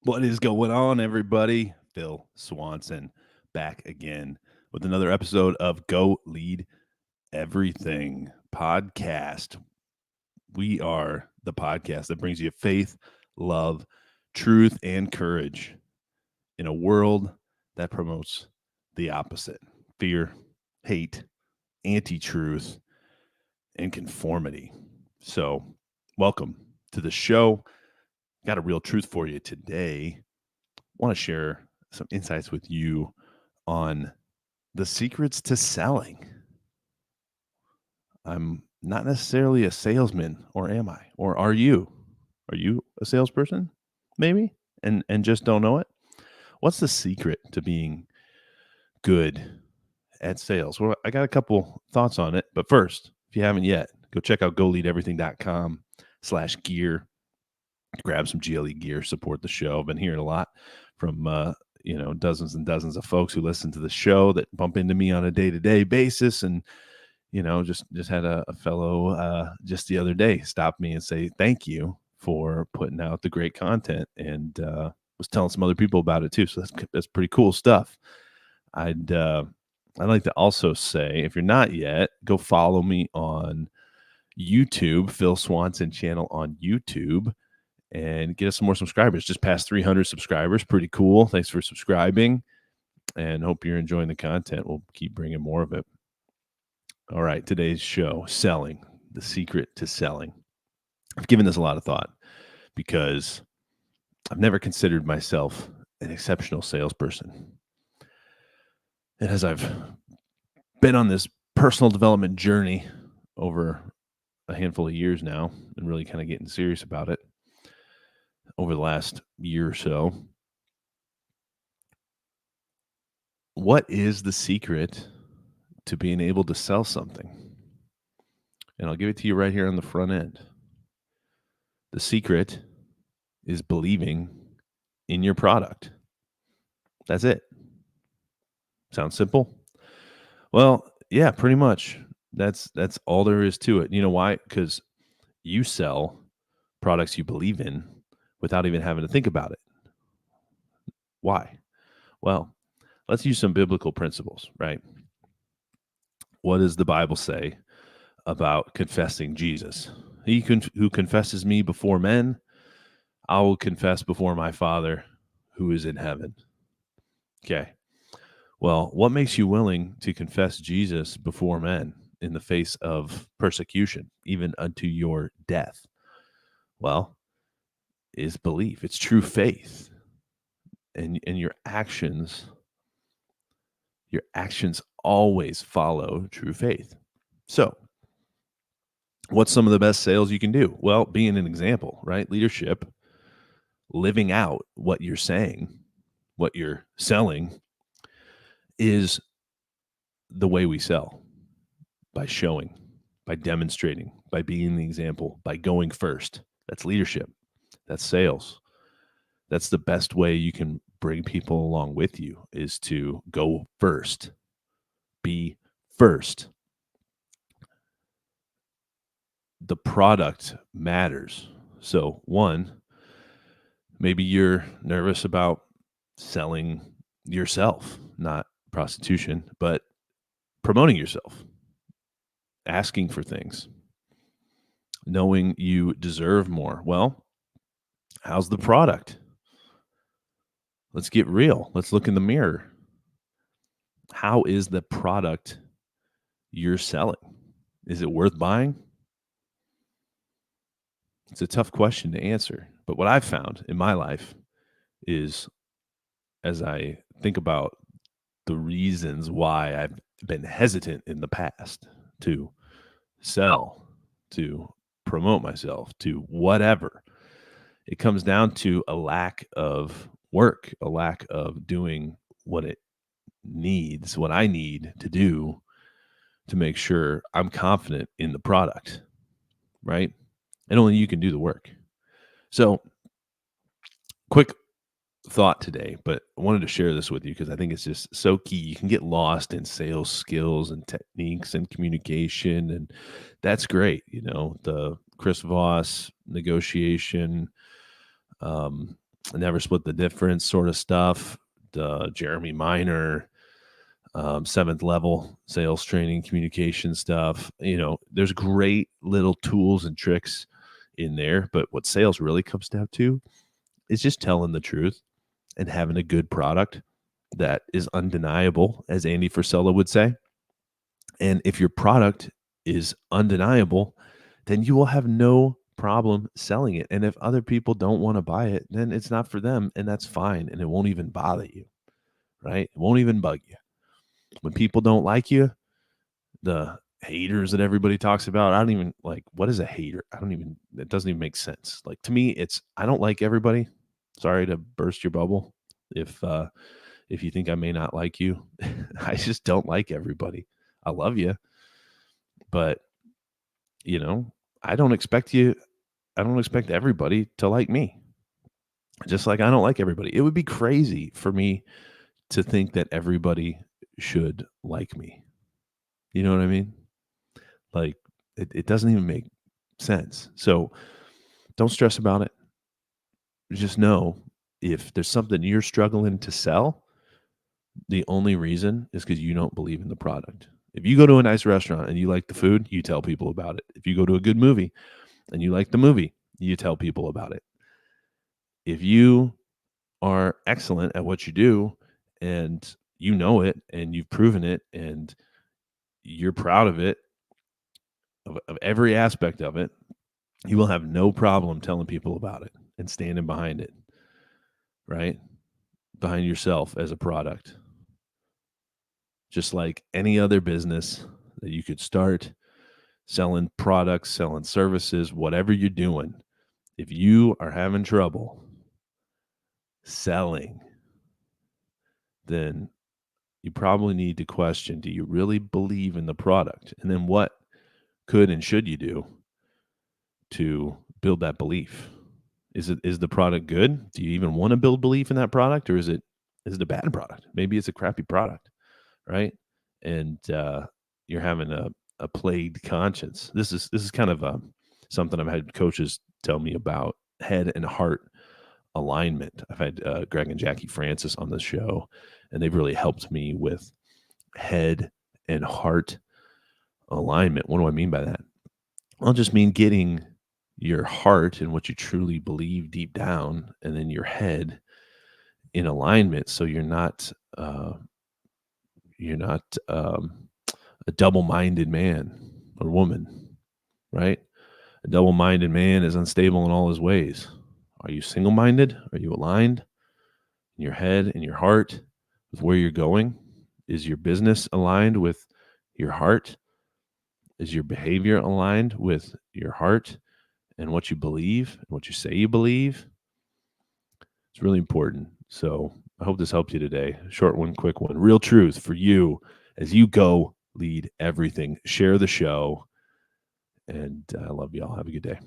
What is going on, everybody? Phil Swanson back again with another episode of Go Lead Everything podcast. We are the podcast that brings you faith, love, truth, and courage in a world that promotes the opposite: fear, hate, anti truth, and conformity. So, welcome to the show. Got a real truth for you today. Want to share some insights with you on the secrets to selling. I'm not necessarily a salesman, or am I? Or are you? Are you a salesperson? Maybe? And just don't know it? What's the secret to being good at sales? Well, I got a couple thoughts on it, but first, if you haven't yet, go check out goleadeverything.com/gear. Grab some GLE gear, support the show. I've been hearing a lot from dozens and dozens of folks who listen to the show that bump into me on a day-to-day basis. And just had a fellow just the other day stop me and say thank you for putting out the great content, and was telling some other people about it too. So that's pretty cool stuff. I'd like to also say, if you're not yet, go follow me on YouTube, Phil Swanson channel on YouTube, and get us some more subscribers. Just past 300 subscribers. Pretty cool. Thanks for subscribing, and hope you're enjoying the content. We'll keep bringing more of it. All right, today's show, selling, the secret to selling. I've given this a lot of thought because I've never considered myself an exceptional salesperson. And as I've been on this personal development journey over a handful of years now, and really kind of getting serious about it over the last year or so, what is the secret to being able to sell something? And I'll give it to you right here on the front end. The secret is believing in your product. That's it. Sounds simple? Well, yeah, pretty much. That's all there is to it. You know why? Because you sell products you believe in without even having to think about it. Why? Well, let's use some biblical principles, right? What does the Bible say about confessing Jesus? Who confesses me before men, I will confess before my Father who is in heaven. Okay. Well, what makes you willing to confess Jesus before men in the face of persecution, even unto your death? Well, is belief. It's true faith. And your actions always follow true faith. So, what's some of the best sales you can do? Well, being an example, right? Leadership, living out what you're saying, what you're selling is the way we sell, by showing, by demonstrating, by being the example, by going first. That's leadership. That's sales. That's the best way you can bring people along with you, is to go first. Be first. The product matters. So, one, maybe you're nervous about selling yourself, not prostitution, but promoting yourself, asking for things, knowing you deserve more. Well, how's the product? Let's get real. Let's look in the mirror. How is the product you're selling? Is it worth buying? It's a tough question to answer. But what I've found in my life is, as I think about the reasons why I've been hesitant in the past to sell, to promote myself, to whatever, it comes down to a lack of work, a lack of doing what I need to do to make sure I'm confident in the product, right? And only you can do the work. So, quick thought today, but I wanted to share this with you because I think it's just so key. You can get lost in sales skills and techniques and communication, and that's great. The Chris Voss negotiation, Never Split the Difference sort of stuff, the Jeremy Minor, seventh level sales training, communication stuff. There's great little tools and tricks in there. But what sales really comes down to is just telling the truth and having a good product that is undeniable, as Andy Frisella would say. And if your product is undeniable, then you will have no problem selling it. And if other people don't want to buy it, then it's not for them, and that's fine. And it won't even bother you, right? It won't even bug you. When people don't like you, the haters that everybody talks about, I don't even like, what is a hater? It doesn't even make sense. Like, to me, it's, I don't like everybody. Sorry to burst your bubble. If you think I may not like you, I just don't like everybody. I love you, but I don't expect everybody to like me. Just like I don't like everybody. It would be crazy for me to think that everybody should like me. You know what I mean? Like, it doesn't even make sense. So don't stress about it. Just know, if there's something you're struggling to sell, the only reason is because you don't believe in the product. If you go to a nice restaurant and you like the food, you tell people about it. If you go to a good movie and you like the movie, you tell people about it. If you are excellent at what you do and you know it and you've proven it and you're proud of it, of every aspect of it, you will have no problem telling people about it and standing behind it, right? Behind yourself as a product. Just like any other business that you could start, selling products, selling services, whatever you're doing, if you are having trouble selling, then you probably need to question, do you really believe in the product? And then what could and should you do to build that belief? Is the product good? Do you even want to build belief in that product, or is it a bad product? Maybe it's a crappy product, right? And you're having a plagued conscience. This is kind of something I've had coaches tell me about: head and heart alignment. I've had Greg and Jackie Francis on the show, and they've really helped me with head and heart alignment. What do I mean by that? I'll just mean getting your heart and what you truly believe deep down, and then your head in alignment, so you're not a double-minded man or woman, right? A double-minded man is unstable in all his ways. Are you single-minded? Are you aligned in your head and your heart with where you're going? Is your business aligned with your heart? Is your behavior aligned with your heart and what you believe and what you say you believe? It's really important. So I hope this helped you today. Short one, quick one. Real truth for you as you go lead everything. Share the show. And I love y'all. Have a good day.